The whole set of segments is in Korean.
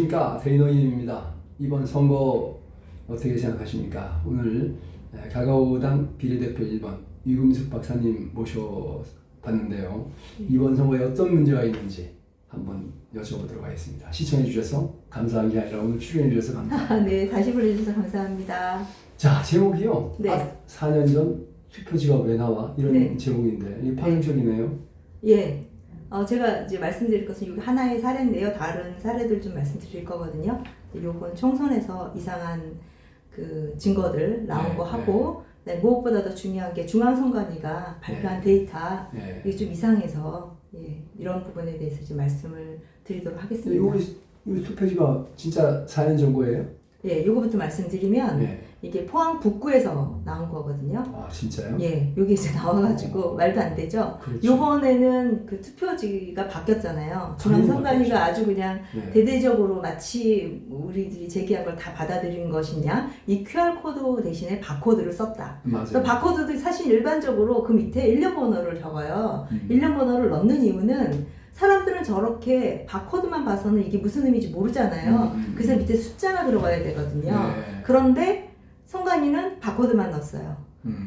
안녕하십니까. 대인호임입니다. 이번 선거 어떻게 생각하십니까? 오늘 가가오당 비례대표 1번 유금숙 박사님 모셔봤는데요. 이번 선거에 어떤 문제가 있는지 한번 여쭤보도록 하겠습니다. 시청해 주셔서 감사한 게 아니라 오늘 출연해 주셔서 감사합니다. 네, 다시 불러주셔서 감사합니다. 자, 제목이요. 네. 4년 전 투표지가 왜 나와? 이런 네. 제목인데 이게 파격적이네요. 예. 제가 이제 말씀드릴 것은 이게 하나의 사례인데요. 다른 사례들 좀 말씀드릴 거거든요. 요번 총선에서 이상한 그 증거들 나온 거 하고, 네, 무엇보다 더 중요한 게 중앙선관위가 발표한 데이터, 이게 좀 이상해서, 이런 부분에 대해서 이제 말씀을 드리도록 하겠습니다. 이 투표지가 진짜 4년 전 거예요? 예, 요거부터 말씀드리면, 이게 포항 북구에서 나온 거거든요. 아, 진짜요? 예, 여기 이제 나와가지고 말도 안 되죠. 그렇죠. 요번에는 그 투표지가 바뀌었잖아요. 중앙선관위가 아주 그냥 대대적으로 마치 우리들이 제기한 걸 다 받아들인 것이냐, 이 QR코드 대신에 바코드를 썼다. 맞아요. 바코드도 사실 일반적으로 그 밑에 일련 번호를 적어요. 일련 번호를 넣는 이유는 사람들은 저렇게 바코드만 봐서는 이게 무슨 의미인지 모르잖아요. 그래서 밑에 숫자가 들어가야 되거든요. 그런데 선관위는 바코드만 넣었어요.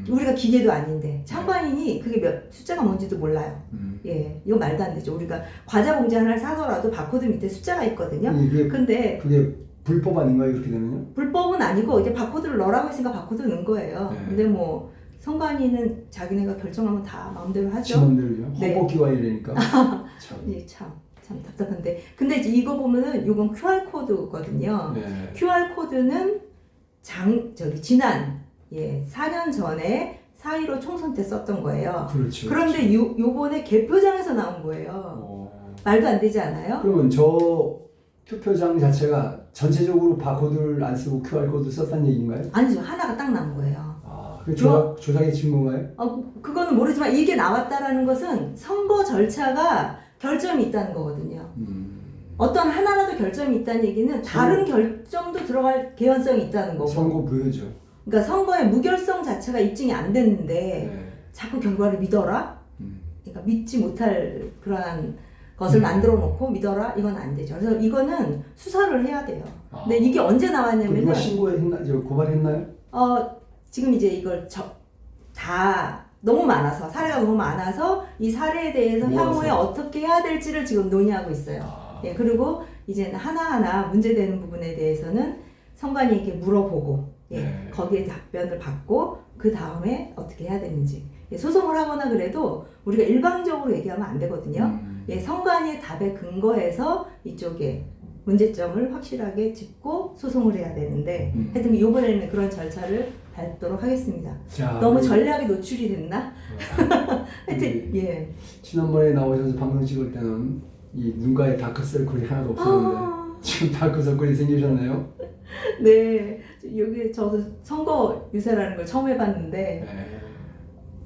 우리가 기계도 아닌데 참관인이 그게 숫자가 뭔지도 몰라요. 예, 이거 말도 안 되죠. 우리가 과자 봉지 하나를 사더라도 바코드 밑에 숫자가 있거든요. 근데 그게 불법 아닌가요? 이렇게 되면요? 불법은 아니고 이제 바코드를 넣으라고 했으니까 바코드 넣은 거예요. 근데 뭐 선관위는 자기네가 결정하면 다 마음대로 하죠. 지 마음대로죠. 네. 헌법기관이라니까. 예, 참 답답한데. 근데 이제 이거 보면은 이건 QR코드거든요. QR코드는 지난 4년 전에 4.15 총선 때 썼던 거예요. 그렇죠. 그런데 요번에 개표장에서 나온 거예요. 말도 안 되지 않아요? 그러면 저 투표장 자체가 전체적으로 바코드를 안 쓰고 QR코드 썼다는 얘기인가요? 아니죠. 하나가 딱 나온 거예요. 조작의 증거가요? 그거는 모르지만 이게 나왔다라는 것은 선거 절차가 결점이 있다는 거거든요. 어떤 하나라도 결점이 있다는 얘기는 다른 결점도 들어갈 개연성이 있다는 거고. 선거 무효죠. 그러니까 선거의 무결성 자체가 입증이 안 됐는데 자꾸 결과를 믿어라? 그러니까 믿지 못할 그러한 것을 만들어 놓고 믿어라? 이건 안 되죠. 그래서 이거는 수사를 해야 돼요. 근데 이게 언제 나왔냐면은 누가 신고했나? 고발했나요? 지금 이제 이걸 다 너무 많아서 사례가 너무 많아서 이 사례에 대해서 향후에 어떻게 해야 될지를 지금 논의하고 있어요. 예, 그리고 이제는 하나하나 문제되는 부분에 대해서는 선관위에게 물어보고 거기에 답변을 받고 그 다음에 어떻게 해야 되는지 소송을 하거나 그래도 우리가 일방적으로 얘기하면 안 되거든요. 선관위의 답에 근거해서 이쪽에 문제점을 확실하게 짚고 소송을 해야 되는데 하여튼 이번에는 그런 절차를 밟도록 하겠습니다. 너무 전략이 노출이 됐나? 하여튼 지난번에 나오셔서 방송 찍을 때는 이 눈가에 다크서클이 하나도 없었는데 지금 다크서클이 생기셨네요. 네, 여기 저도 선거 유세라는 걸 처음 해봤는데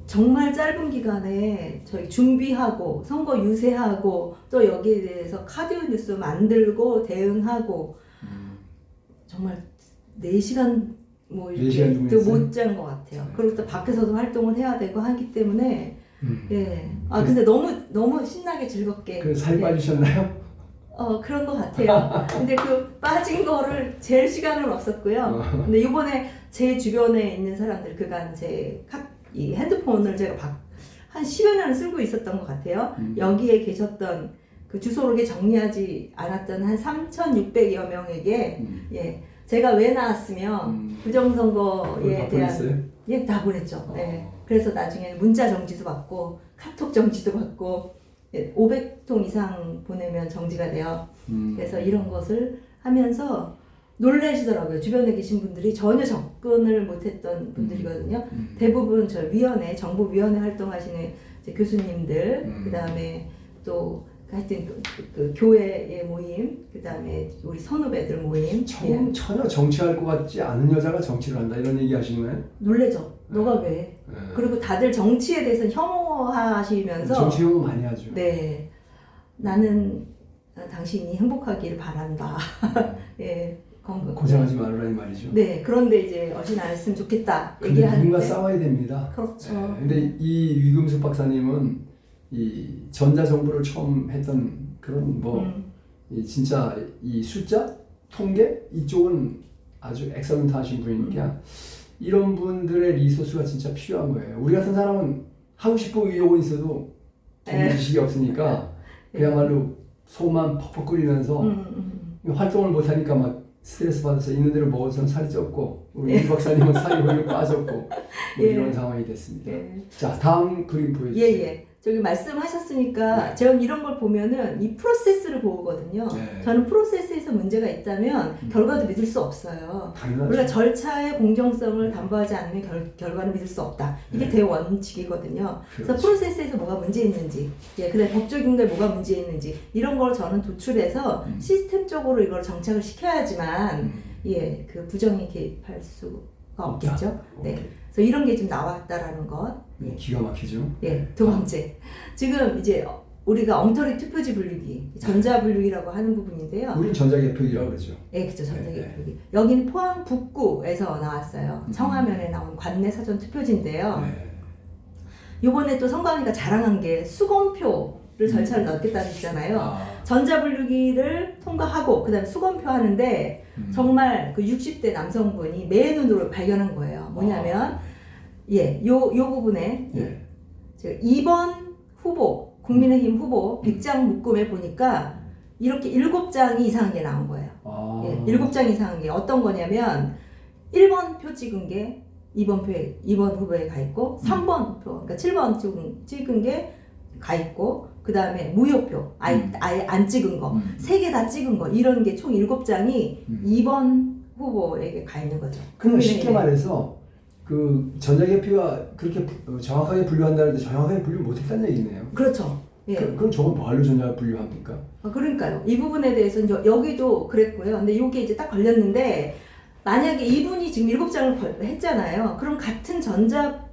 정말 짧은 기간에 저희 준비하고 선거 유세하고 또 여기에 대해서 카드 뉴스 만들고 대응하고 정말 4시간 뭐 이렇게 못 잔 것 같아요. 그리고 또 밖에서도 활동을 해야 되고 하기 때문에 근데 너무 신나게 즐겁게. 살 빠지셨나요? 그런 것 같아요. 근데 그 빠진 거를 잴 시간은 없었고요. 근데 이번에 제 주변에 있는 사람들 그간 이 핸드폰을 제가 한 10여 년을 쓰고 있었던 것 같아요. 여기에 계셨던 그 주소록에 정리하지 않았던 한 3,600여 명에게 제가 왜 나왔으며 부정선거에 대한 다 보냈죠. 그래서 나중에 문자 정지도 받고 카톡 정지도 받고 500통 이상 보내면 정지가 돼요. 그래서 이런 것을 하면서 놀라시더라고요. 주변에 계신 분들이 전혀 접근을 못했던 분들이거든요. 대부분 저 정부위원회 활동하시는 교수님들, 그 다음에 또 하여튼 그 교회의 모임, 그 다음에 우리 선후배들 모임. 전혀 정치할 것 같지 않은 여자가 정치를 한다 이런 얘기 하시는 거예요? 놀래죠. 너가 왜? 그리고 다들 정치에 대해서 혐오하시면서 정치 혐오 많이 하죠. 네, 나는 당신이 행복하기를 바란다. 고생하지 말으라 이 말이죠. 네, 그런데 이제 어진 안 했으면 좋겠다 근데 얘기하는데 누군가 싸워야 됩니다. 그렇죠. 근데 이 유금숙 박사님은 이 전자정부를 처음 했던 그런 진짜 이 숫자 통계 이쪽은 아주 엑셀런트 하신 분이니까 이런 분들의 리소스가 진짜 필요한 거예요. 우리 같은 사람은 하고 싶고 이러고 있어도 전문 지식이 없으니까 그야말로 속만 퍽퍽 끓이면서 활동을 못하니까 막 스트레스 받아서 있는 대로 먹어서는 살이 쪘고 우리 이 박사님은 살이 오히려 빠졌고 뭐 이런 상황이 됐습니다. 자, 다음 그림 보여주세요. 예. 저기 말씀하셨으니까 제가 이런 걸 보면은 이 프로세스를 보거든요. 네. 저는 프로세스에서 문제가 있다면 결과도 믿을 수 없어요. 당연하죠. 우리가 절차의 공정성을 담보하지 않는 결과는 믿을 수 없다. 이게 대원칙이거든요. 그래서 그렇죠. 프로세스에서 뭐가 문제 있는지, 그다음에 법적인 게 뭐가 문제 있는지 이런 걸 저는 도출해서 시스템적으로 이걸 정착을 시켜야지만 그 부정이 개입할 수가 없겠죠. 네. 오케이. 그래서 이런 게 좀 나왔다라는 것. 네, 기가 막히죠. 두 번째. 지금 이제 우리가 엉터리 투표지 분류기, 전자 분류기라고 하는 부분인데요. 우린 전자개표기라고 그러죠. 그죠. 전자개표기. 여기는 포항 북구에서 나왔어요. 청화면에 나온 관내 사전 투표지인데요. 이번에 또 선관위가 자랑한 게 수검표를 절차를 넣겠다는 거잖아요. 전자분류기를 통과하고 그다음에 수검표 하는데 정말 그 60대 남성분이 맨눈으로 발견한 거예요. 뭐냐면 요 부분에 제가 2번 후보 국민의힘 후보 100장 묶음에 보니까 이렇게 7장이 이상한 게 나온 거예요. 7장 이상한 게 어떤 거냐면 1번 표 찍은 게 2번 후보에 가 있고 3번 표 그러니까 7번 찍은 게 가 있고 그 다음에 무효표 아예 안 찍은 거 3개 다 찍은 거 이런 게 총 7장이 2번 후보에게 가 있는 거죠. 그럼 쉽게 말해서 그 전자개표가 그렇게 정확하게 분류한다는데 정확하게 분류 못했다는 얘기네요. 그렇죠. 그럼 저건 뭐하러 전자 분류합니까? 그러니까요. 이 부분에 대해서는 여기도 그랬고요. 근데 이게 이제 딱 걸렸는데 만약에 이분이 지금 7장을 했잖아요. 그럼 같은 전자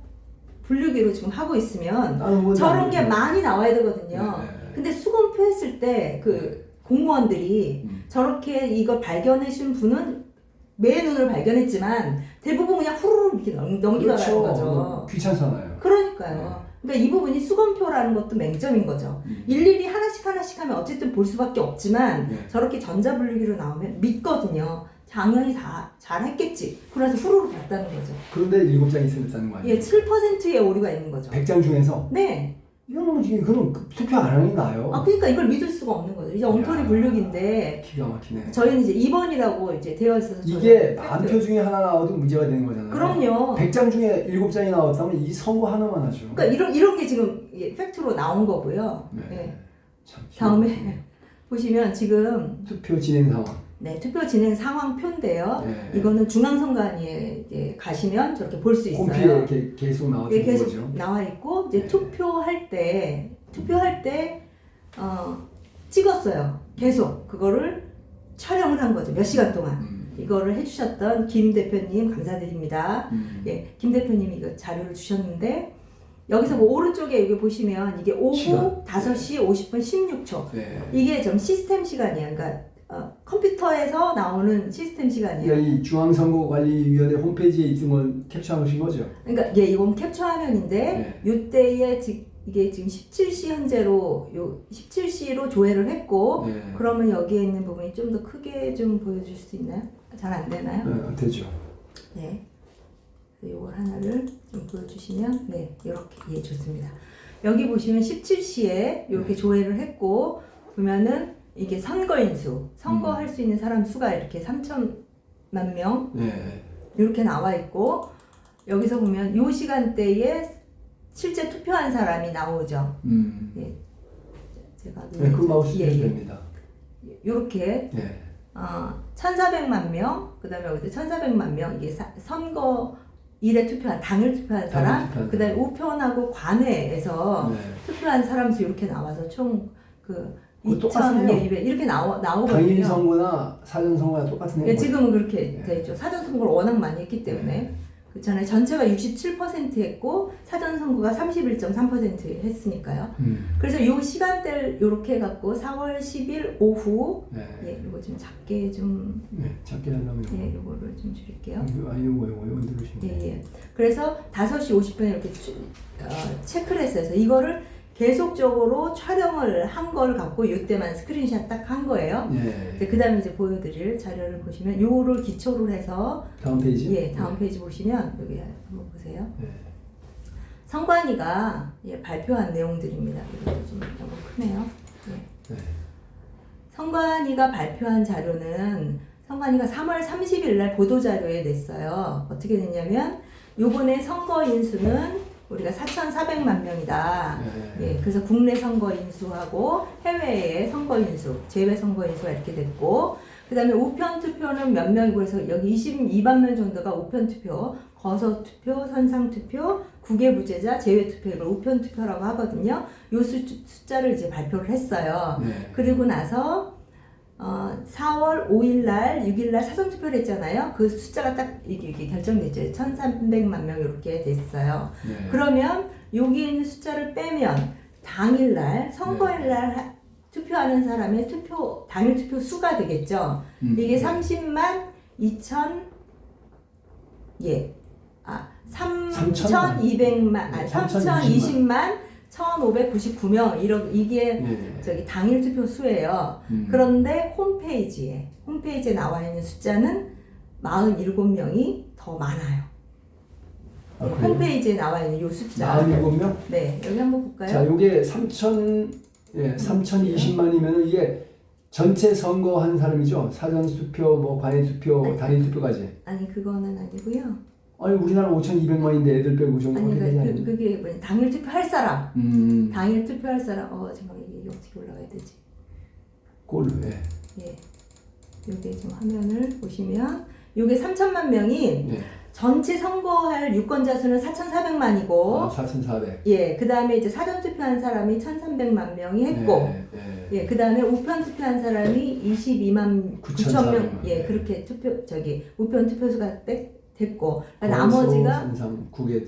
분류기로 지금 하고 있으면 저런 게 많이 나와야 되거든요. 근데 수검표 했을 때 그 공무원들이 저렇게 이걸 발견하신 분은 맨눈으로 발견했지만 대부분 그냥 후루룩 이렇게 넘기더라는 거죠. 귀찮잖아요. 그러니까요. 그러니까 이 부분이 수검표라는 것도 맹점인 거죠. 일일이 하나씩 하면 어쨌든 볼 수밖에 없지만 저렇게 전자분류기로 나오면 믿거든요. 당연히 다 잘했겠지. 그래서 후루룩 봤다는 거죠. 그런데 7장이 있었다는 거 아니에요? 7%의 오류가 있는 거죠. 100장 중에서? 네. 이건 그럼 투표 안 하는 게 나아요. 그러니까 이걸 믿을 수가 없는 거죠. 이제 엉터리 분류기인데 기가 막히네. 저희는 이제 2번이라고 이제 되어 있어서 이게 만 표 중에 하나 나와도 문제가 되는 거잖아요. 그럼요. 100장 중에 7장이 나왔다면 이 선거 하나만 하죠. 그러니까 이런 게 지금 팩트로 나온 거고요. 참 다음에 보시면 지금 투표 진행 상황. 투표 진행 상황표인데요. 이거는 중앙선관위에 이제 가시면 저렇게 볼 수 있어요. 홈피에 이렇게 계속 나와 있는 계속 거죠. 나와 있고 이제 투표할 때 찍었어요. 계속 그거를 촬영을 한 거죠. 몇 시간 동안 이거를 해주셨던 김 대표님 감사드립니다. 김 대표님이 이거 자료를 주셨는데 여기서 뭐 오른쪽에 여기 보시면 이게 오후 시간. 5시 50분 16초. 이게 좀 시스템 시간이에요. 그러니까 컴퓨터에서 나오는 시스템 시간이에요. 그러니까 이 중앙선거관리위원회 홈페이지에 있는 걸 캡처하신 거죠? 그러니까 이건 캡처 화면인데 이때에 이게 지금 17시 현재로 17시로 조회를 했고 그러면 여기에 있는 부분이 좀 더 크게 좀 보여줄 수 있나요? 잘 안 되나요? 되죠. 이걸 하나를 좀 보여주시면 이렇게 좋습니다. 여기 보시면 17시에 이렇게 조회를 했고 보면은 이게 선거인수, 선거할 수 있는 사람 수가 이렇게 3천만 명 이렇게 나와 있고 여기서 보면 이 시간대에 실제 투표한 사람이 나오죠. 제가 그 마우스 됩니다. 이렇게 1,400만 명, 그다음에 여기 1,400만 명 이게 선거일에 투표한 당일 투표한 사람, 그다음에 우편하고 관외에서 투표한 사람 수 이렇게 나와서 총 2,200 이렇게 나오거든요. 당일 선거나 사전 선거나 똑같은 지금은 그렇게 돼 있죠. 사전 선거를 워낙 많이 했기 때문에 그렇잖아요. 전체가 67% 했고 사전 선거가 31.3% 했으니까요. 그래서 이 시간대를 이렇게 해갖고 4월 10일 오후 이거 좀 작게 좀 작게 하려면 이거를 좀 줄일게요. 이거 누르시면 그래서 5시 50분에 이렇게 체크를 했어요. 그래서 이거를 계속적으로 촬영을 한 걸 갖고 이때만 스크린샷 딱 한 거예요. 예. 그 다음에 이제 보여드릴 자료를 보시면 요거를 기초로 해서 다음 페이지. 예, 다음 페이지 보시면 여기 한번 보세요. 예. 성관이가 예, 발표한 내용들입니다. 이것도 좀 너무 크네요. 예. 네. 성관이가 발표한 자료는 성관이가 3월 30일 날 보도자료에 냈어요. 어떻게 됐냐면 요번에 선거 인수는 우리가 4,400만 명이다. 예, 그래서 국내 선거 인수하고 해외의 선거 인수, 제외 선거 인수가 이렇게 됐고, 그 다음에 우편 투표는 몇 명이고 해서 여기 22만 명 정도가 우편 투표, 거서 투표, 선상 투표, 국외부재자, 제외 투표 이걸 우편 투표라고 하거든요. 요 숫자를 이제 발표를 했어요. 네. 그리고 나서 4월 5일 날, 6일 날 사전 투표를 했잖아요. 그 숫자가 딱 이게 결정됐죠. 1,300만 명 이렇게 됐어요. 네. 그러면 여기 있는 숫자를 빼면 당일 날, 선거일 날 투표하는 사람의 당일 투표 수가 되겠죠. 이게 30만 2천, 예. 3,200만, 3,020만 1,599명 이게 네. 저기 당일 투표 수예요. 그런데 홈페이지에 나와 있는 숫자는 47명이 더 많아요. 아, 그래요? 홈페이지에 나와 있는 이 숫자. 47명? 네, 여기 한번 볼까요? 자, 요게 3,020만이면 이게 전체 선거한 사람이죠? 사전 투표, 뭐 관외 투표, 아니, 단일 투표까지. 아니 그거는 아니고요. 아니 우리나라 5,200만인데 애들 빼고 그 정도 아니 되지 않나요? 그게 뭐냐, 당일 투표할 사람. 당일 투표할 사람. 잠깐만 이게 어떻게 올라가야 되지? 꼴로 예. 예. 요게 좀 화면을 보시면 요게 3천만 명이 예. 전체 선거할 유권자 수는 4,400만이고 4,400. 예, 그다음에 이제 사전 투표한 사람이 1,300만 명이 했고 예, 그다음에 우편 투표한 사람이 22만 9천 명 예, 그렇게 우편 투표 수가 됐고 나머지가 선상 국외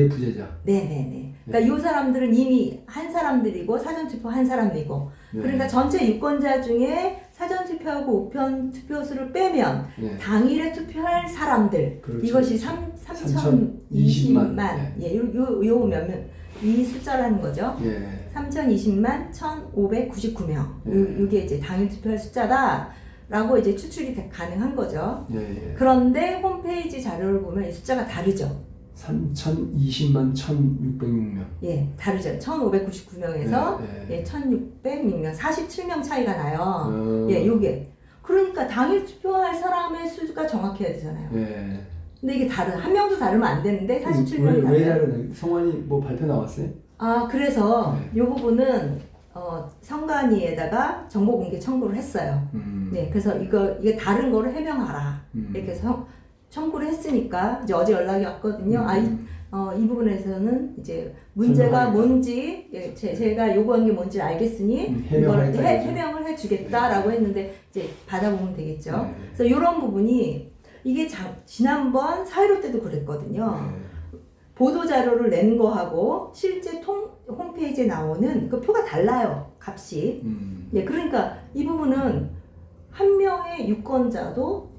부재자. 네네네. 그러니까 이 사람들은 이미 한 사람들이고 사전 투표 한 사람이고 네. 그러니까 전체 유권자 중에 사전 투표하고 우편 투표수를 빼면 네. 당일에 투표할 사람들 그렇죠. 이것이 3,020만 네. 요 몇몇 이 숫자라는 거죠. 예. 3,020만 1,599명. 네. 요게 이제 당일 투표할 숫자다라고 이제 추출이 가능한 거죠. 예. 그런데 홈페이지 자료를 보면 이 숫자가 다르죠. 3,020만 1,606명. 예, 다르죠. 1,599명에서 네. 1,606명, 47명 차이가 나요. 예, 요게. 그러니까 당일 투표할 사람의 수가 정확해야 되잖아요. 예. 근데 이게 한 명도 다르면 안 되는데 47명이 왜 다르요. 다르나요? 성환이 뭐 발표 나왔어요? 그래서 네. 이 부분은 선관위에다가 정보 공개 청구를 했어요. 네, 그래서 이게 다른 거를 해명하라. 이렇게 해서 청구를 했으니까 이제 어제 연락이 왔거든요. 이 부분에서는 이제 문제가 뭔지 제가 요구한 게 뭔지 알겠으니 이걸 해명을 해주겠다라고 했는데 이제 받아보면 되겠죠. 네. 그래서 이런 부분이 이게 지난번 4.15 때도 그랬거든요. 보도 자료를 낸 거하고 실제 홈페이지에 나오는 그 표가 달라요. 값이. 예, 그러니까 이 부분은 한 명의 유권자도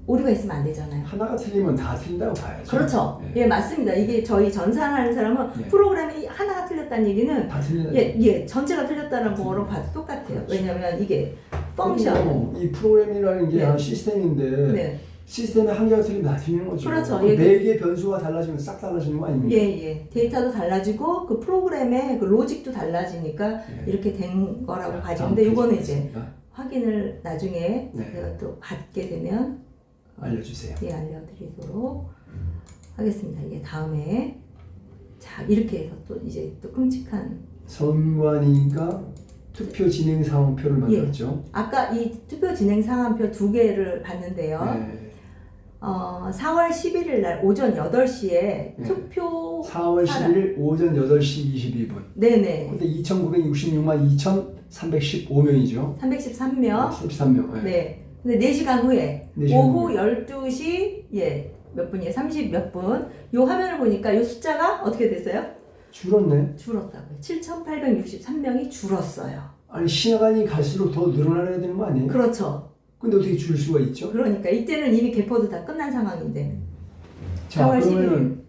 오류가 있으면 안 되잖아요. 하나가 틀리면 다 틀린다고 봐야죠. 그렇죠. 예, 맞습니다. 이게 저희 전산하는 사람은 예. 프로그램이 하나가 틀렸다는 얘기는 다 틀린다. 예, 전체가 틀렸다는 거로 봐도 똑같아요. 그렇죠. 왜냐하면 이게 펑션. 이 프로그램이라는 게 네. 시스템인데 네. 시스템에 한 개가 틀리면 다 틀리는 거죠. 그렇죠. 그 매개의 변수가 달라지면 싹 달라지는 거 아닙니까? 예. 데이터도 달라지고 그 프로그램의 그 로직도 달라지니까 예. 이렇게 된 거라고 봐지는데 이거는 이제 있습니다. 확인을 나중에 네. 제가 또 받게 되면 알려주세요. 예, 알려드리도록 하겠습니다. 이게 다음에 자 이렇게 해서 또 이제 또 끔찍한 선관위가 투표 진행 상황표를 만들었죠. 아까 이 투표 진행 상황표 2개를 봤는데요. 네. 4월 11일 날 오전 8시에 투표 4월 10일 오전 8시 22분. 네네. 근데 2,966만 2,315명이죠. 313명. 33명. 네. 근데 4시간 후에 4시간 오후 후에. 12시 몇 분이에요? 30 몇 분. 요 화면을 보니까 요 숫자가 어떻게 됐어요? 줄었네. 줄었다고요. 7,863명이 줄었어요. 아니 시간이 갈수록 더 늘어나야 되는 거 아니에요? 그렇죠. 근데 어떻게 줄 수가 있죠? 그러니까 이때는 이미 개포도 다 끝난 상황인데. 자 4월 그러면은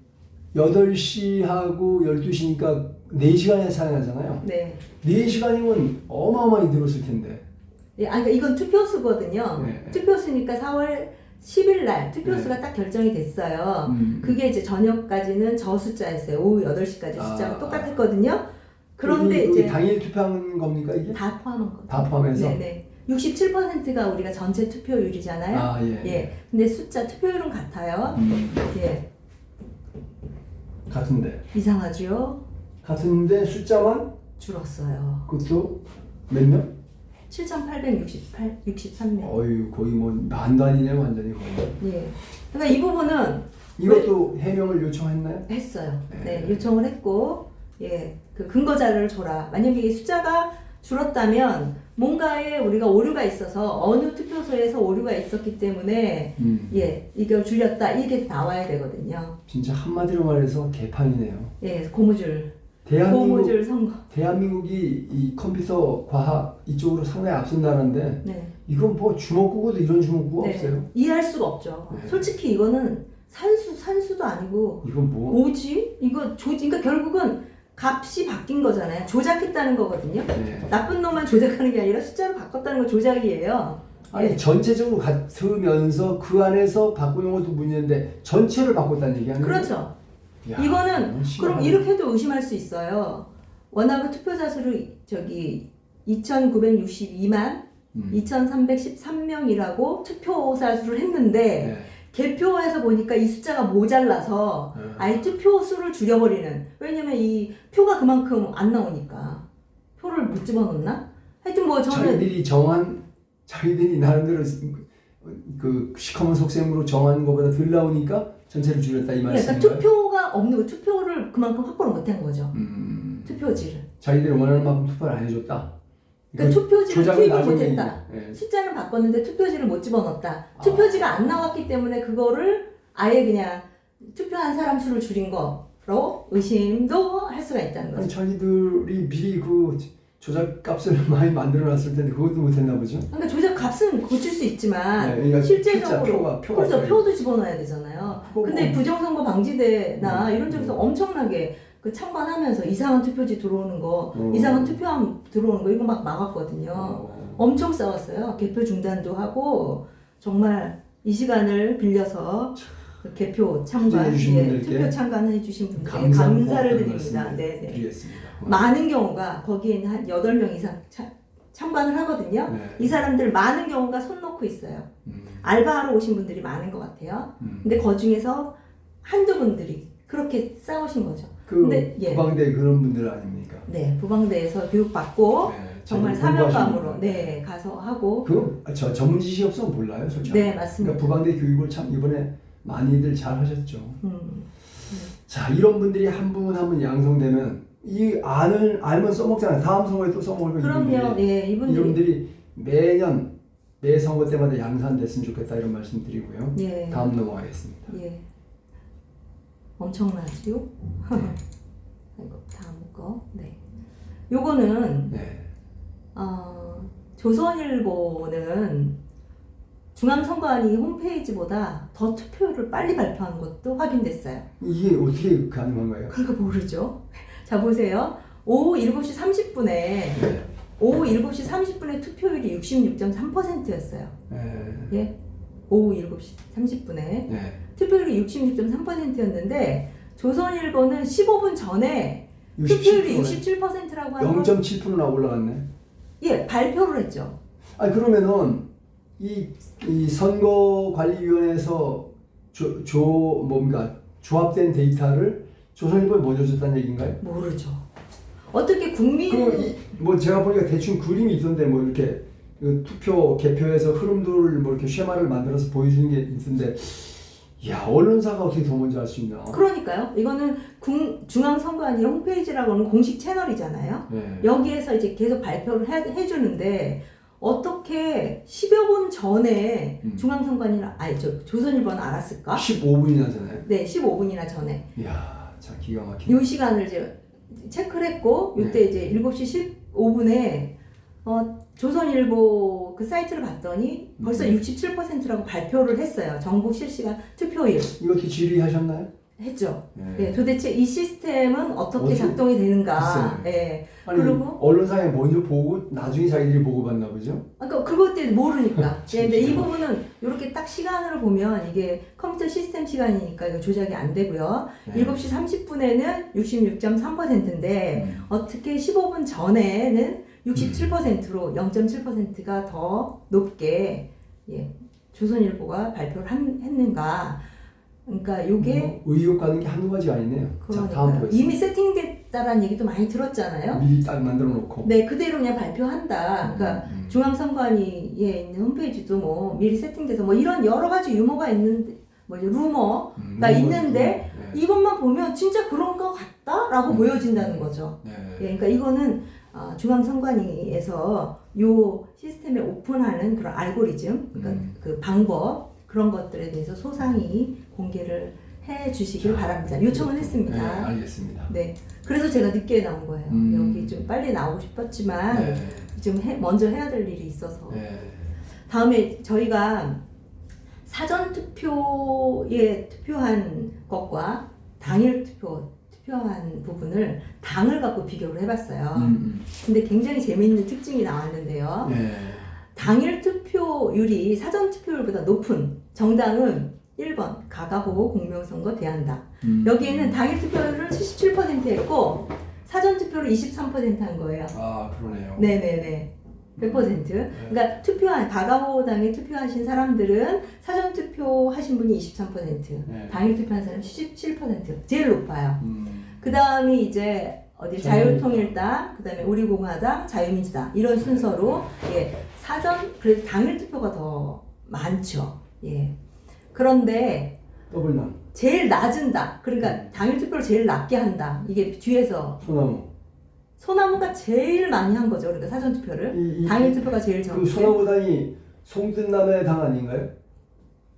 8시하고 12시니까 4시간에 사용하잖아요. 네. 4시간이면 어마어마하게 늘었을 텐데. 예, 아니, 그러니까 이건 투표수거든요. 네. 투표수니까 4월 10일 날 투표수가 딱 결정이 됐어요. 그게 이제 저녁까지는 저 숫자였어요. 오후 8시까지 숫자가 똑같았거든요. 그런데 이게 이제 당일 투표하는 겁니까 이게? 다 포함한 거. 다 포함해서? 네네. 67%가 우리가 전체 투표율이잖아요. 아, 예. 예. 근데 숫자 투표율은 같아요. 예. 같은데. 이상하죠? 같은데 숫자만 줄었어요. 그것도 몇 명? 7,863명. 어유 거의 뭐 만단이네 완전히 거의. 예. 그러니까 이 부분은 이것도 해명을 요청했나요? 했어요. 네. 네, 요청을 했고, 예, 그 근거 자료를 줘라. 만약에 이 숫자가 줄었다면 뭔가에 우리가 오류가 있어서 어느 투표소에서 오류가 있었기 때문에 예, 이걸 줄였다 이게 나와야 되거든요. 진짜 한마디로 말해서 개판이네요. 예, 고무줄 선거. 대한민국이 이 컴퓨터 과학 이쪽으로 상당히 앞선 나라인데 네. 이건 뭐 주먹구구도 이런 주먹구가 네. 없어요. 이해할 수가 없죠. 네. 솔직히 이거는 산수도 아니고 이건 뭐? 뭐지? 이거 그러니까 결국은 값이 바뀐 거잖아요. 조작했다는 거거든요. 네. 나쁜 놈만 조작하는 게 아니라 숫자를 바꿨다는 건 조작이에요. 아니 예. 전체적으로 같으면서 그 안에서 바꾸는 것도 문제인데 전체를 바꿨다는 얘기 아니에요? 그렇죠. 야, 이거는 심하네. 그럼 이렇게도 의심할 수 있어요. 워낙 투표자 수를 2,962만 2,313명이라고 투표사 수를 했는데 네. 개표에서 보니까 이 숫자가 모자라서 아예 투표 수를 줄여버리는. 왜냐면 이 표가 그만큼 안 나오니까 표를 못 집어넣나? 하여튼 뭐 저는 자기들이 나름대로 그 시커먼 속셈으로 정한 것보다 덜 나오니까 전체를 줄였다 이 말씀인가요? 그러니까 투표가 없는 거, 투표를 그만큼 확보를 못한 거죠. 투표지를. 자기들이 원하는 만큼 투표를 안 해줬다. 그러니까 투표지를 조작은 투입을 나중에 못했다. 예. 숫자는 바꿨는데 투표지를 못 집어넣었다. 투표지가 안 나왔기 때문에 그거를 아예 그냥 투표한 사람 수를 줄인 거로 의심도 할 수가 있다는 아니, 거죠. 자기들이 미리 그 조작 값을 많이 만들어놨을 텐데 그것도 못했나 보죠? 그러니까 조작 값은 고칠 수 있지만 네, 그러니까 실제적으로 표가 그렇죠. 없어요. 표도 집어넣어야 되잖아요. 그거 근데 뭐- 부정선거 방지대나 이런 쪽에서 엄청나게 그 참관하면서 이상한 투표지 들어오는 거, 이상한 투표함 들어오는 거 이거 막 막았거든요. 엄청 싸웠어요. 개표 중단도 하고 정말 이 시간을 빌려서 그 개표 참관, 해주신 분들께 투표 참관해 주신 분들께 감사를 감사를 드립니다. 네, 네. 드리겠습니다. 많은 경우가 거기에는 한 8명 이상 참관을 하거든요. 네. 이 사람들 많은 경우가 손 놓고 있어요. 알바하러 오신 분들이 많은 것 같아요. 근데 그 중에서 한두 분들이 그렇게 싸우신 거죠. 그 근데, 예. 부방대 그런 분들 아닙니까? 네, 부방대에서 교육받고 네, 정말 자기 공부하시는 사명감으로 분들. 네 가서 하고 그거 저 전문 지식이 없으면 몰라요, 솔직히. 네 맞습니다. 그러니까 부방대 교육을 참 이번에 많이들 잘 하셨죠. 음. 자, 이런 분들이 한 분 한 분 양성되면 이 알면 써먹잖아요. 다음 선거에 또 써먹을 그럼요. 예, 이분들이 이분들이 매년 매 선거 때마다 양산됐으면 좋겠다 이런 말씀 드리고요. 예. 다음 넘어가겠습니다. 예. 엄청나지요? 아이고 다음 거. 네. 요거는 네. 조선일보는 중앙선관위 홈페이지보다 더 투표율을 빨리 발표한 것도 확인됐어요. 이게 어떻게 가능한가요? 그러니까 모르죠. 자 보세요. 오후 7시 30분에 네. 오후 7시 30분에 투표율이 66.3%였어요. 네. 예? 오후 7시 30분에 네. 투표율이 66.3%였는데 조선일보는 15분 전에 투표율이 67%라고 하면 0.7%나 올라갔네. 예, 발표를 했죠. 아니 그러면은 이 선거관리위원회에서 뭡니까 조합된 데이터를 조선일보에 먼저 줬다는 얘기인가요? 모르죠. 어떻게 국민 뭐 제가 보니까 대충 그림이 있던데 뭐 이렇게 그 투표 개표에서 흐름들을 뭐 이렇게 쉐마를 만들어서 보여주는 게 있던데, 야 언론사가 어떻게 더 먼저 할 수 있나? 그러니까요. 이거는 중앙선관위 홈페이지라고는 공식 채널이잖아요. 네. 여기에서 이제 계속 발표를 해주는데 어떻게 10여 분 전에 중앙선관위나 조선일보는 알았을까? 15분이나 전에. 네, 15분이나 전에. 이야, 자 기가 막히네. 이 시간을 이제 체크를 했고 이때 이제 7시 15분에 조선일보 그 사이트를 봤더니 벌써 67%라고 발표를 했어요. 전국 실시간 투표율. 이것도 질의하셨나요? 했죠. 네. 예, 도대체 이 시스템은 어떻게 어떻게- 작동이 되는가. 글쎄요. 예. 아니 그리고 언론사에 먼저 보고 나중에 자기들이 보고받나 보죠? 그러니까 그것들 모르니까. 참 예, 근데 이 신기하다. 부분은 이렇게 딱 시간으로 보면 이게 컴퓨터 시스템 시간이니까 이거 조작이 안 되고요. 네. 7시 30분에는 66.3%인데 어떻게 15분 전에는 67%로 0.7%가 더 높게 예, 조선일보가 발표를 했는가. 그러니까 요게 의혹 가는 게 한두 가지가 아니네요. 자, 다음 그러니까요. 보겠습니다. 이미 세팅됐다라는 얘기도 많이 들었잖아요. 미리 딱 만들어 놓고. 네, 그대로 그냥 발표한다. 그러니까 중앙선관위에 있는 홈페이지도 뭐 미리 세팅돼서 뭐 이런 여러 가지 유머가 있는데 뭐 루머가 있는데 네. 이것만 보면 진짜 그런 것 같다라고 보여진다는 거죠. 네. 예, 그러니까 이거는 중앙선관위에서 요 시스템에 오픈하는 그런 알고리즘, 그러니까 그 방법 그런 것들에 대해서 소상히 공개를 해 주시길 바랍니다. 요청을 네, 했습니다. 알겠습니다. 네, 그래서 제가 늦게 나온 거예요. 여기 좀 빨리 나오고 싶었지만 네. 좀 먼저 해야 될 일이 있어서. 네. 다음에 저희가 사전 투표에 투표한 것과 당일 투표한 부분을 당을 갖고 비교를 해봤어요. 근데 굉장히 재미있는 특징이 나왔는데요. 네. 당일 투표율이 사전 투표율보다 높은 정당은 1번 가가호 공명선거 대한당. 여기에는 당일 투표율을 77% 했고 사전 투표를 23%한 거예요. 아 그러네요. 네네네. 100%. 그러니까 가가호당에 투표하신 사람들은 사전 투표하신 분이 23%, 네. 당일 투표한 사람이 77%. 제일 높아요. 음. 그 다음이 이제 어디 자유통일당, 그 다음에 우리공화당, 자유민주당 이런 순서로 예 사전 그래도 당일 투표가 더 많죠. 예. 그런데 더블당. 제일 낮은 당, 그러니까 당일 투표를 제일 낮게 한다. 이게 뒤에서 소나무. 소나무가 제일 많이 한 거죠. 그러니까 사전 투표를 당일 투표가 제일 적게. 그 소나무당이 송뜬남의 당 아닌가요?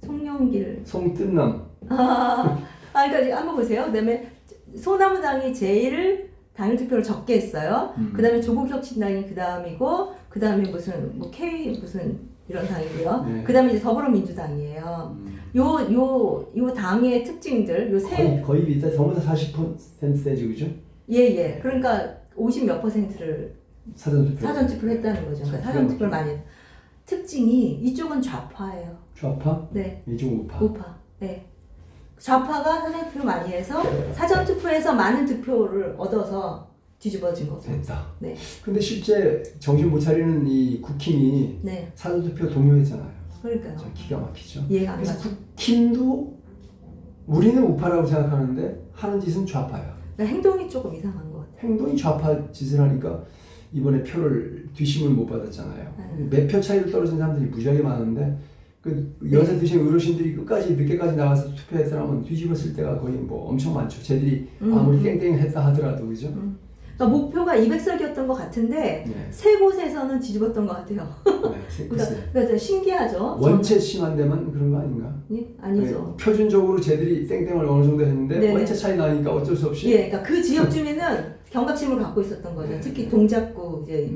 송영길. 송뜬남. 그러니까 지금 한번 보세요. 그다음에 소나무당이 제일 당일 투표를 적게 했어요. 그다음에 조국혁신당이 그 다음이고, 그 다음에 무슨 뭐 K 무슨 이런 당이고요. 네. 그다음에 이제 더불어민주당이에요. 요 당의 특징들, 요 세. 거의 비슷해. 전부 다 40%대지 그죠? 예. 그러니까 50 몇 %를 사전투표. 사전 투표를 했다는 거죠. 그러니까 사전 투표를 많이 했. 특징이 이쪽은 좌파예요. 좌파? 네. 이쪽은 우파. 우파. 네. 좌파가 사전 투표 많이 해서 사전 투표에서 많은 득표를 얻어서 뒤집어진 거죠. 됐다. 네. 근데 실제 정신 못 차리는 이 국힘이 네. 사전투표 동요했잖아요. 그러니까요. 참 기가 막히죠. 이해가 안 그래서 가죠. 국힘도 우리는 우파라고 생각하는데 하는 짓은 좌파야. 그러니까 행동이 조금 이상한 것 같아요. 행동이 좌파 짓을 하니까 이번에 표를 뒷심을 못 받았잖아요. 몇 표 차이로 떨어진 사람들이 무지하게 많은데 그 연세 드신 어르신들이 끝까지 늦게까지 나와서 투표했더라면 뒤집었을 때가 거의 뭐 엄청 많죠. 쟤들이 아무리 땡땡했다 하더라도 그죠? 그러니까 목표가 200석이었던 것 같은데 네. 세 곳에서는 뒤집었던 것 같아요. 네, 글쎄. 그러니까 신기하죠. 원체 심한 데만 그런 거 아닌가? 예? 아니죠. 네, 표준적으로 쟤들이 땡땡을 어느 정도 했는데 네네. 원체 차이 나니까 어쩔 수 없이. 예, 그러니까 그 지역 주민은 경각심을 갖고 있었던 거죠. 네. 특히 동작구 이제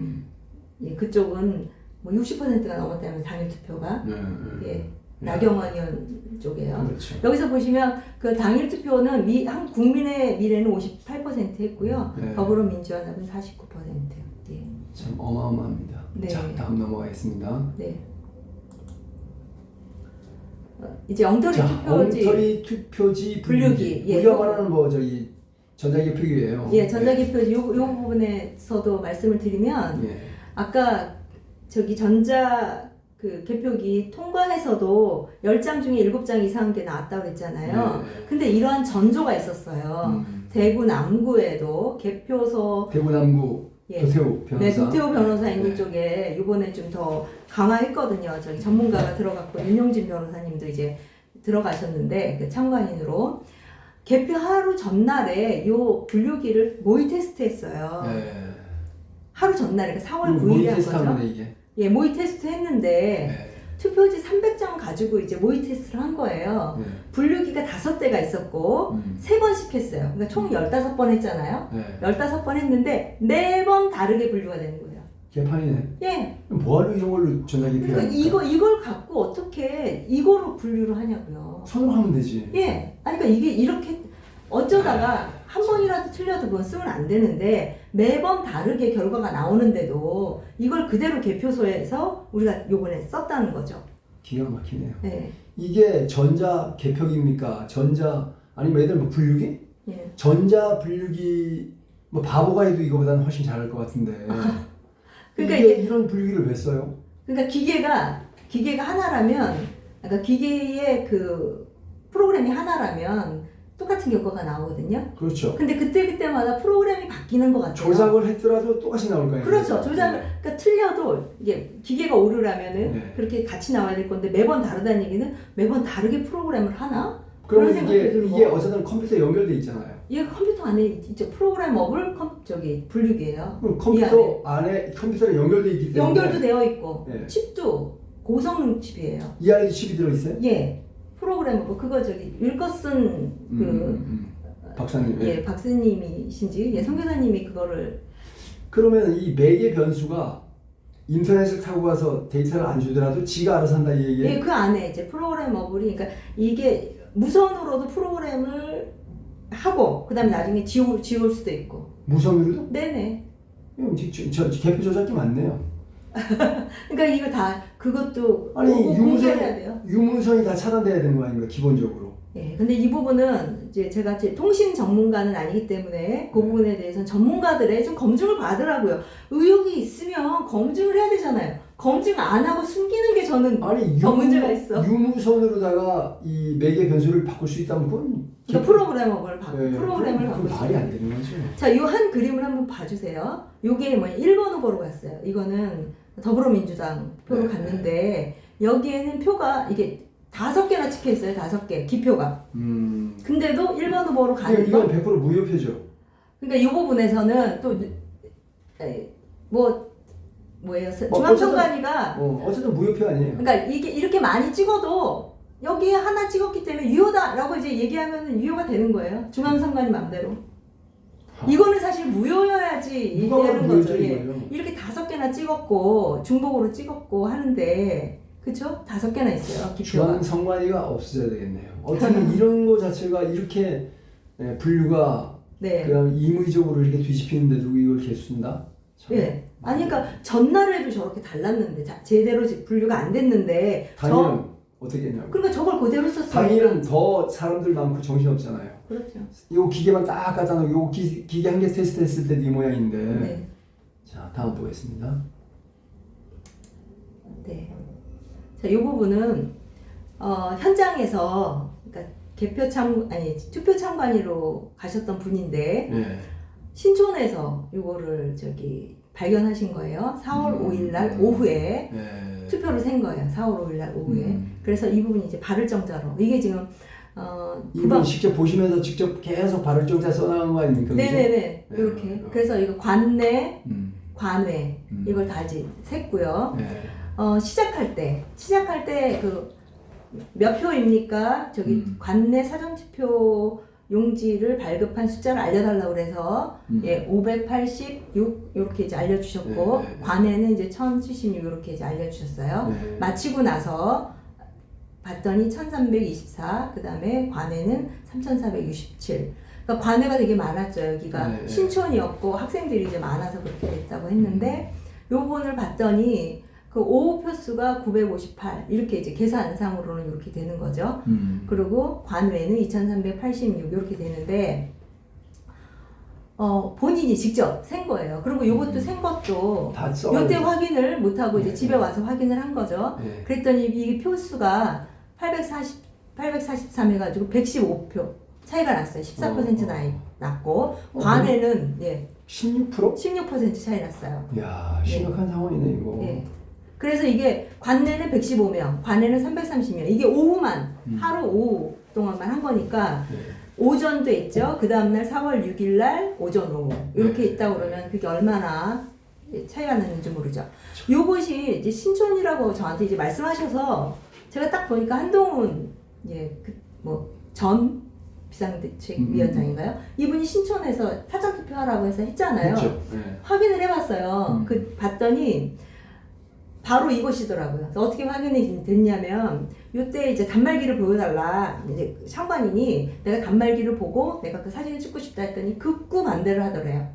예, 그쪽은 뭐 60%가 넘었다면 당일 투표가 예, 나경원 의원 쪽이에요. 그렇죠. 여기서 보시면 그 당일 투표는 한 국민의 미래는 58% 했고요. 네. 더불어민주연합은 49%. 예. 참 어마어마합니다. 네. 자, 다음 넘어가겠습니다. 네. 이제 엉터리 투표지. 엉터리 투표지 분류기. 예. 우리가 말하는 뭐 저기 전자개표기예요. 예, 전자개표지. 요 부분에서도 말씀을 드리면 예. 아까 저기 전자 그 개표기 통과해서도 10장 중에 7장 이상한 게 나왔다고 그랬잖아요. 네. 근데 이러한 전조가 있었어요. 대구 남구에도 개표소 대구 남구 예. 도태우 변호사. 네, 도태우 변호사 있는 네. 쪽에 이번에 좀 더 강화했거든요. 저기 전문가가 들어갔고 윤용진 변호사님도 이제 들어가셨는데 그 참관인으로 개표 하루 전날에 요 분류기를 모의 테스트했어요. 네. 하루 전날에 그러니까 4월 모의 9일에 한 테스트 한 거죠. 거네 이게. 예, 모의 테스트 했는데 네. 투표지 300장 가지고 이제 모의 테스트를 한 거예요. 네. 분류기가 5대가 있었고 3번씩 했어요. 그러니까 총 15번 했잖아요. 네. 15번 했는데 4번 다르게 분류가 되는 거예요. 개판이네. 예. 뭐하러 이런 걸로 전자개표? 그러니까 이걸 갖고 어떻게 이거로 분류를 하냐고요. 손으로 하면 되지. 예. 아니 그러니까 이게 이렇게 어쩌다가 한 번이라도 틀려도 그건 쓰면 안 되는데 매번 다르게 결과가 나오는데도 이걸 그대로 개표소에서 우리가 요번에 썼다는 거죠. 기가 막히네요. 네. 이게 전자 개표기입니까? 전자 아니면 애들 뭐 분류기? 예. 전자 분류기 뭐 바보가 해도 이거보다는 훨씬 잘할 것 같은데. 그러니까 이게 이게 이런 분류기를 왜 써요? 그러니까 기계가 하나라면 그러니까 기계의 그 프로그램이 하나라면 똑같은 결과가 나오거든요. 그렇죠. 근데 그때마다 프로그램이 바뀌는 것 같아요. 조작을 했더라도 똑같이 나올 거예요. 그렇죠. 조작을 그러니까 틀려도 이게 기계가 오류라면은 네. 그렇게 같이 나와야 될 건데 매번 다르다는 얘기는 매번 다르게 프로그램을 하나? 그러면 그런 생각이 들고. 이게 어쨌든 컴퓨터에 연결돼 있잖아요. 얘가 컴퓨터 안에 있죠. 프로그래머블 분류기예요. 그럼 컴퓨터 안에 컴퓨터에 연결돼 있기 때문에 연결도 되어 있고 네. 칩도 고성능 칩이에요. 이 안에도 칩이 들어 있어요? 예. 프로그래머블 그거 저기 윌커슨 박사님. 예, 박사님이신지 예, 선교사님이 그거를 그러면 이 매개 변수가 인터넷을 타고 가서 데이터를 안 주더라도 지가 알아서 한다 이 얘기예요? 예, 그 안에 이제 프로그래머블이 그러니까 이게 무선으로도 프로그램을 하고 그다음에 나중에 지울 수도 있고. 무선으로도? 네네. 저 개표 조작기 많네요. 그러니까 이거 다 그것도 아니 공개해야 돼요. 유무선이 다 차단돼야 되는 거 아닙니까 기본적으로? 예, 근데 이 부분은 이제 제가 통신 전문가는 아니기 때문에 그 부분에 대해서는 전문가들의 좀 검증을 받으라고요. 의혹이 있으면 검증을 해야 되잖아요. 검증 안 하고 숨기는 게 저는 아니 더 문제가 있어. 유무선으로다가 이 매개 변수를 바꿀 수 있다면 그건 그러니까 프로그램을 바꾸 네, 프로그램을 그건 바꿀 수 말이 안 있어요. 되는 거죠. 자, 이 한 그림을 한번 봐주세요. 요게 뭐 1번 후보로 갔어요. 이거는 더불어민주당 표로 네. 갔는데 여기에는 표가 이게 5개나 찍혀 있어요. 5개 기표가. 근데도 1번 후보로 가는 이건 거. 100% 무효표죠. 그러니까 이 부분에서는 또 뭐예요? 중앙선관위가 어쨌든 무효표 아니에요. 그러니까 이게 이렇게 많이 찍어도 여기에 하나 찍었기 때문에 유효다라고 이제 얘기하면 유효가 되는 거예요. 중앙선관위 맘대로. 이거는 사실 무효여야지 누가 봐도 되는 거죠. 무효죠, 예. 이거요. 이렇게 5개나 찍었고 중복으로 찍었고 하는데 그쵸? 5개나 있어요. 기표가. 중앙선관위가 없어져야 되겠네요. 어떻게 이런 거 자체가 이렇게 분류가 네. 그다음 임의적으로 이렇게 뒤집히는데도 이걸 계속 쓴다? 참. 예. 아니 그러니까 전날에도 저렇게 달랐는데 제대로 분류가 안 됐는데 당일은 어떻게 했냐고. 그러니까 저걸 그대로 썼어요. 당일은 더 사람들 많고 정신 없잖아요. 그렇죠. 요 기계만 딱 갖다 놓고 요 기계 한 개 테스트 했을 때도 이 모양인데. 네. 자, 다음 보겠습니다. 네. 자, 이 부분은 현장에서 그러니까 투표 참관위로 가셨던 분인데 네. 신촌에서 이거를 발견하신 거예요. 4월 5일 날 오후에 네. 투표를 센 거예요. 4월 5일 날 오후에. 그래서 이 부분이 이제 발을정자로 이게 지금 이분 직접 보시면서 직접 계속 발을정자 써나간 거 아닙니까? 네네네. 그죠? 이렇게. 네. 그래서 이거 관내, 관외 음. 이걸 다 이제 셌고요. 네. 시작할 때 그 몇 표입니까? 관내 사전투표 용지를 발급한 숫자를 알려달라고 그래서 586 이렇게 이제 알려주셨고 네. 관에는 이제 1076 이렇게 이제 알려주셨어요. 네. 마치고 나서 봤더니 1324 그 다음에 관에는 3467. 그러니까 관에가 되게 많았죠. 여기가 네. 신촌이었고 학생들이 이제 많아서 그렇게 됐다고 했는데 요 부분을 봤더니 그 오후 표수가 958 이렇게 이제 계산상으로는 이렇게 되는 거죠. 그리고 관외는 2386 이렇게 되는데 본인이 직접 센 거예요. 그리고 요것도 센 것도 다 써. 요때 확인을 못 하고 이제 네. 집에 와서 확인을 한 거죠. 네. 그랬더니 이게 표수가 843 해가지고 115표 차이가 났어요. 14% 났고 관외는 16%? 16% 차이 났어요. 야, 심각한 상황이네 이거. 예. 그래서 이게 관내는 115명, 관내는 330명. 이게 오후만 하루 오후 동안만 한 거니까 네. 오전도 있죠. 그 다음날 4월 6일 날 오전 오후 이렇게 네. 있다 그러면 그게 얼마나 차이가 나는지 모르죠. 요것이 이제 신촌이라고 저한테 이제 말씀하셔서 제가 딱 보니까 한동훈 전 비상대책위원장인가요? 이분이 신촌에서 사전투표하라고 해서 했잖아요. 그렇죠. 네. 확인을 해봤어요. 봤더니 바로 이것이더라고요. 어떻게 확인이 됐냐면 요때 이제 단말기를 보여달라. 이제 상관인이 내가 단말기를 보고 내가 그 사진을 찍고 싶다 했더니 극구 반대를 하더래요.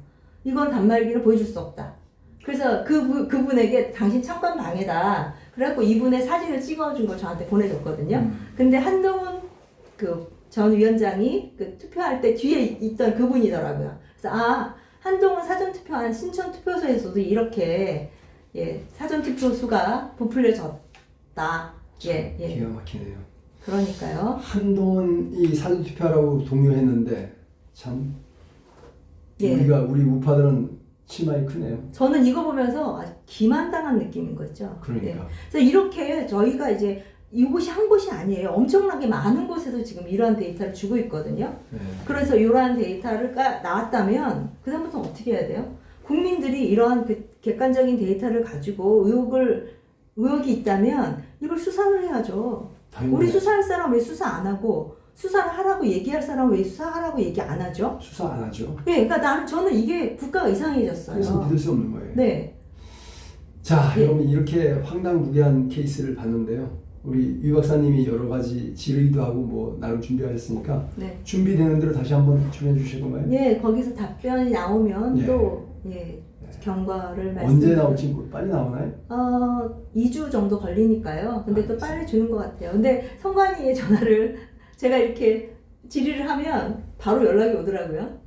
이건 단말기를 보여줄 수 없다. 그래서 그분에게 당신 창관 방해다. 그래갖고 이분의 사진을 찍어준 걸 저한테 보내줬거든요. 근데 한동훈 그 전 위원장이 그 투표할 때 뒤에 있던 그분이더라고요. 그래서 한동훈 사전투표한 신촌투표소에서도 이렇게 사전투표 수가 부풀려졌다. 기가 막히네요. 그러니까요. 한동훈 이 사전투표하라고 독려했는데 참 우리 우파들은 실망이 크네요. 저는 이거 보면서 아주 기만당한 느낌인 거죠. 그러니까. 그래서 이렇게 저희가 이제 이곳이 한 곳이 아니에요. 엄청나게 많은 곳에서 지금 이러한 데이터를 주고 있거든요. 그래서 이러한 데이터가 나왔다면 그 다음부터는 어떻게 해야 돼요? 국민들이 이러한 그 객관적인 데이터를 가지고 의혹이 있다면 이걸 수사를 해야죠. 당연히. 우리 수사할 사람 왜 수사 안 하고 수사를 하라고 얘기할 사람 왜 수사하라고 얘기 안 하죠? 수사 안 하죠. 그러니까 저는 이게 국가가 이상해졌어요. 그래서 믿을 수 없는 거예요. 네. 자, 여러분 이렇게 황당무계한 케이스를 봤는데요. 우리 유 박사님이 여러 가지 질의도 하고 뭐 나름 준비하셨으니까 준비되는 대로 다시 한번 출연해 주실 건가요? 거기서 답변이 나오면 또 경과를 언제 나올지 빨리 나오나요? 2주 정도 걸리니까요. 근데 또 빨리 주는 것 같아요. 근데 성관이의 전화를 제가 이렇게 질의를 하면 바로 연락이 오더라고요.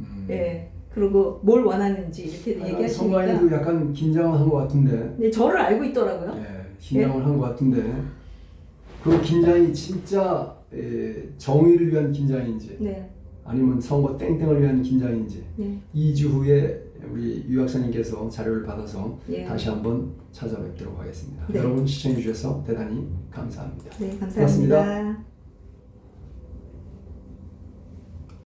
그리고 뭘 원하는지 이렇게 얘기하시니까. 성관이도 약간 긴장을 한 것 같은데. 저를 알고 있더라고요. 긴장을 한 것 같은데. 그 긴장이 진짜 정의를 위한 긴장인지 아니면 선거 땡땡을 위한 긴장인지 2주 후에 우리 유 박사님께서 자료를 받아서 다시 한번 찾아뵙도록 하겠습니다. 여러분 시청해 주셔서 대단히 감사합니다. 감사합니다. 고맙습니다.